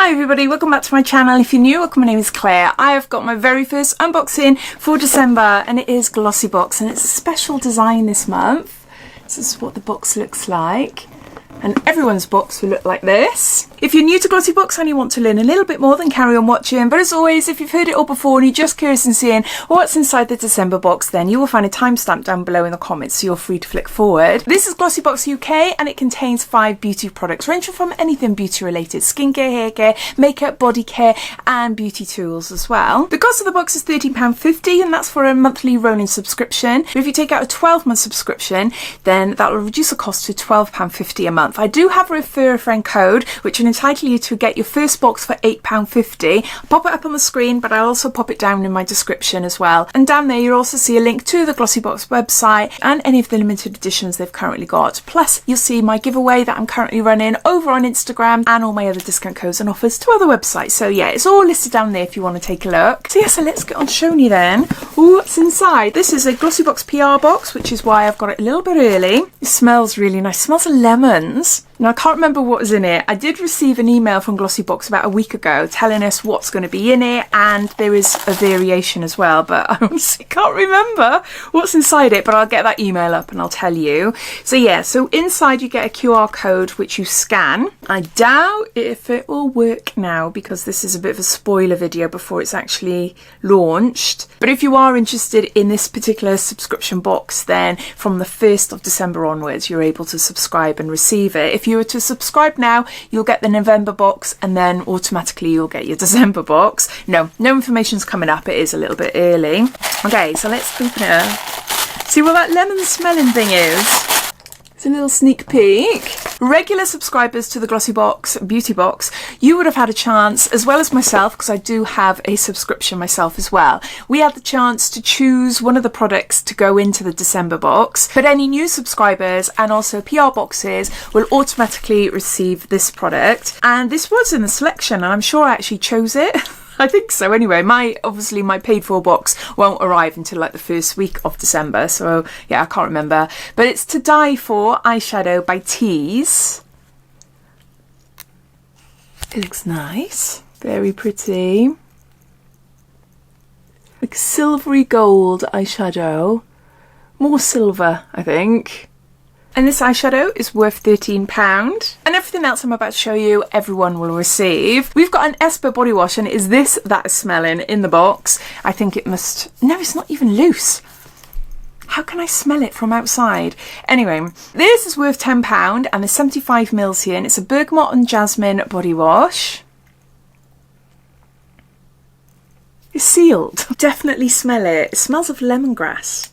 Hi everybody, welcome back to my channel. If you're new, welcome, my name is Claire. I have got my very first unboxing for December and it is Glossybox and it's a special design this month. This is what the box looks like. And everyone's box will look like this. If you're new to Glossybox and you want to learn a little bit more, then carry on watching. But as always, if you've heard it all before and you're just curious in seeing what's inside the December box, then you will find a timestamp down below in the comments, so you're free to flick forward. This is Glossybox UK and it contains 5 beauty products, ranging from anything beauty related, skincare, hair care, makeup, body care, and beauty tools as well. The cost of the box is £13.50 and that's for a monthly rolling subscription. But if you take out a 12-month subscription, then that will reduce the cost to £12.50 a month. I do have a refer a friend code which will entitle you to get your first box for £8.50. I'll pop it up on the screen, but I'll also pop it down in my description as well. And down there you'll also see a link to the Glossybox website and any of the limited editions they've currently got. Plus you'll see my giveaway that I'm currently running over on Instagram and all my other discount codes and offers to other websites. So yeah, it's all listed down there if you want to take a look. So yeah, so let's get on showing you then what's inside. This is a Glossybox PR box, which is why I've got it a little bit early. It smells really nice. It smells of lemons. Now I can't remember what was in it. I did receive an email from Glossybox about a week ago telling us what's going to be in it, and there is a variation as well, but I honestly can't remember what's inside it, but I'll get that email up and I'll tell you. So yeah, so inside you get a QR code which you scan. I doubt if it will work now because this is a bit of a spoiler video before it's actually launched. But if you are interested in this particular subscription box, then from the 1st of December onwards you're able to subscribe and receive it. If you were to subscribe now, you'll get the November box and then automatically you'll get your December box. No information's coming up. It is a little bit early. Okay, so let's open it up. See what that lemon smelling thing is. It's a little sneak peek. Regular subscribers to the Glossybox Beauty Box, you would have had a chance, as well as myself, because I do have a subscription myself as well. We had the chance to choose one of the products to go into the December box, but any new subscribers and also PR boxes will automatically receive this product. And this was in the selection and I'm sure I actually chose it. I think so anyway. Obviously my paid for box won't arrive until like the first week of December, so yeah, I can't remember. But it's To Die For eyeshadow by Tease. It looks nice, very pretty. Like silvery gold eyeshadow, more silver I think. And this eyeshadow is worth £13. And everything else I'm about to show you, everyone will receive. We've got an Esper body wash and it is this that is smelling in the box. I think it must... No, it's not even loose. How can I smell it from outside? Anyway, this is worth £10 and there's 75 mils here and it's a bergamot and jasmine body wash. It's sealed. Definitely smell it. It smells of lemongrass.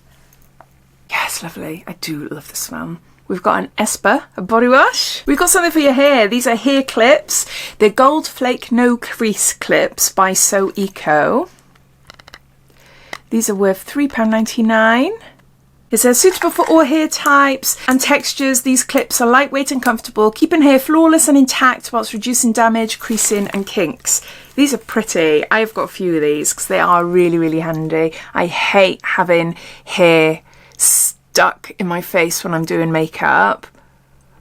Yes, lovely. I do love the smell. We've got an Esper, a body wash. We've got something for your hair. These are hair clips. They're Gold Flake No Crease clips by So Eco. These are worth £3.99. It says suitable for all hair types and textures. These clips are lightweight and comfortable, keeping hair flawless and intact whilst reducing damage, creasing and kinks. These are pretty. I've got a few of these because they are really, really handy. I hate having hair stuck in my face when I'm doing makeup,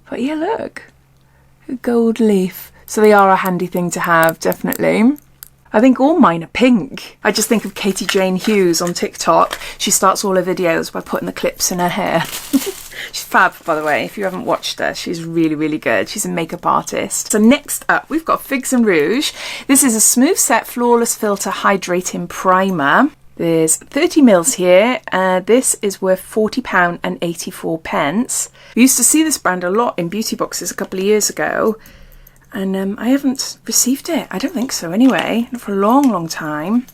but yeah, look, a gold leaf. So they are a handy thing to have, definitely. I think all mine are pink. I just think of Katie Jane Hughes on TikTok. She starts all her videos by putting the clips in her hair. She's fab, by the way. If you haven't watched her, she's really, really good. She's a makeup artist. So next up, we've got Figs and Rouge. This is a Smooth Set Flawless Filter Hydrating Primer. There's 30 mils here. This is worth £40 and 84 pence. We used to see this brand a lot in beauty boxes a couple of years ago, and I haven't received it. I don't think so anyway, not for a long, long time.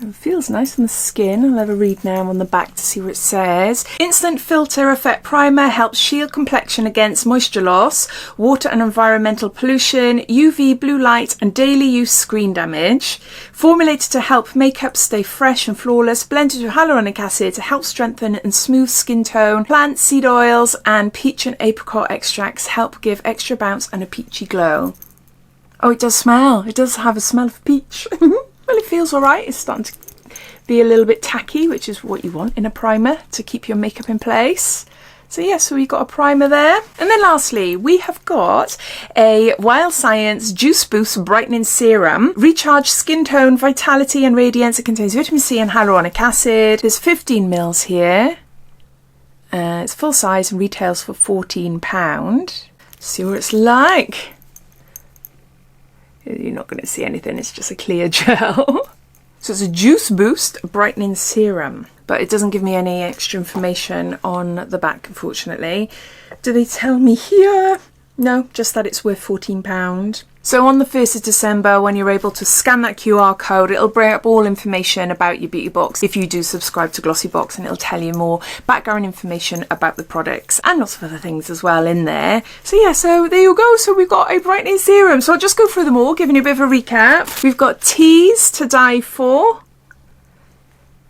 It feels nice on the skin. I'll have a read now on the back to see what it says. Instant Filter Effect Primer helps shield complexion against moisture loss, water and environmental pollution, UV blue light and daily use screen damage. Formulated to help makeup stay fresh and flawless, blended with hyaluronic acid to help strengthen and smooth skin tone. Plant seed oils and peach and apricot extracts help give extra bounce and a peachy glow. Oh, it does smell. It does have a smell of peach. Well, it feels alright. It's starting to be a little bit tacky, which is what you want in a primer to keep your makeup in place. So yeah, so we've got a primer there. And then lastly, we have got a Wild Science Juice Boost Brightening Serum. Recharge skin tone, vitality and radiance. It contains vitamin C and hyaluronic acid. There's 15 mils here. It's full size and retails for £14. See what it's like. You're not going to see anything, it's just a clear gel. So it's a Juice Boost Brightening Serum, but it doesn't give me any extra information on the back, unfortunately. Do they tell me here? No, just that it's worth £14. So on the 1st of December, when you're able to scan that QR code, it'll bring up all information about your beauty box if you do subscribe to Glossybox, and it'll tell you more background information about the products and lots of other things as well in there. So yeah, so there you go. So we've got a brightening serum. So I'll just go through them all, giving you a bit of a recap. We've got Tease to Die For,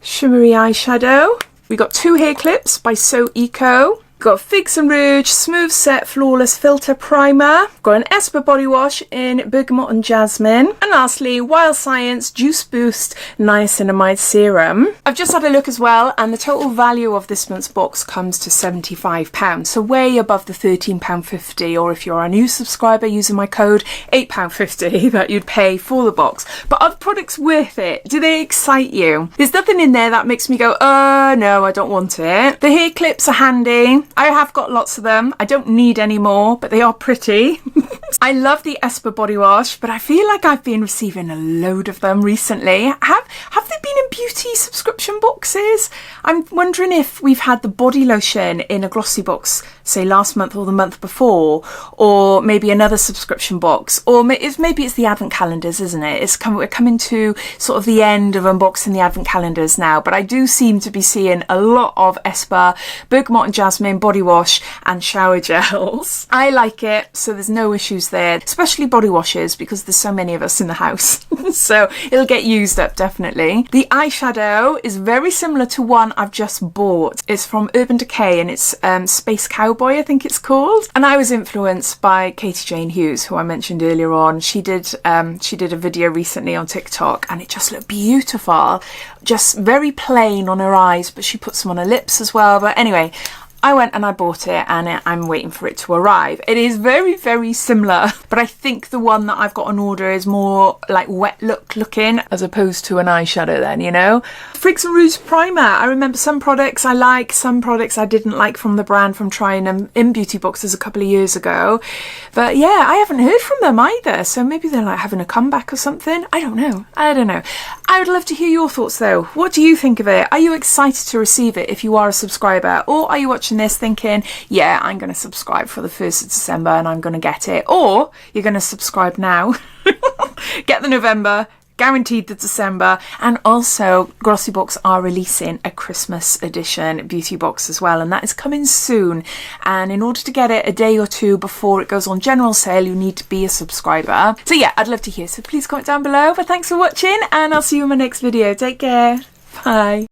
shimmery eyeshadow. We've got 2 hair clips by So Eco. Got Figs and Rouge Smooth Set Flawless Filter Primer. Got an Esper body wash in Bergamot and Jasmine. And lastly, Wild Science Juice Boost Niacinamide Serum. I've just had a look as well, and the total value of this month's box comes to £75. So way above the £13.50, or if you're a new subscriber using my code, £8.50 that you'd pay for the box. But are the products worth it? Do they excite you? There's nothing in there that makes me go, no, I don't want it. The hair clips are handy. I have got lots of them. I don't need any more, but they are pretty. I love the Esper body wash, but I feel like I've been receiving a load of them recently. Have they been in beauty subscription boxes? I'm wondering if we've had the body lotion in a glossy box, say last month or the month before, or maybe another subscription box, or maybe it's the advent calendars, isn't it? We're coming to sort of the end of unboxing the advent calendars now, but I do seem to be seeing a lot of Esper, Bergamot and Jasmine body wash and shower gels. I like it, so there's no issues there, especially body washes because there's so many of us in the house. So it'll get used up definitely. The eyeshadow is very similar to one I've just bought. It's from Urban Decay and it's Space Cowboy, I think it's called. And I was influenced by Katie Jane Hughes, who I mentioned earlier on. She did a video recently on TikTok and it just looked beautiful. Just very plain on her eyes, but she put some on her lips as well. But anyway, I went and I bought it and I'm waiting for it to arrive. It is very, very similar, but I think the one that I've got on order is more like wet look looking as opposed to an eyeshadow then, you know. Figs and Rouge primer. I remember some products I like, some products I didn't like from the brand from trying them in beauty boxes a couple of years ago. But yeah, I haven't heard from them either. So maybe they're like having a comeback or something. I don't know. I would love to hear your thoughts though. What do you think of it? Are you excited to receive it if you are a subscriber? Or are you watching this thinking, yeah, I'm going to subscribe for the 1st of December and I'm going to get it? Or you're going to subscribe now, get the November, guaranteed the December. And also Glossybox are releasing a Christmas edition beauty box as well, and that is coming soon. And in order to get it a day or two before it goes on general sale, you need to be a subscriber. So yeah, I'd love to hear, so please comment down below. But thanks for watching and I'll see you in my next video. Take care. Bye.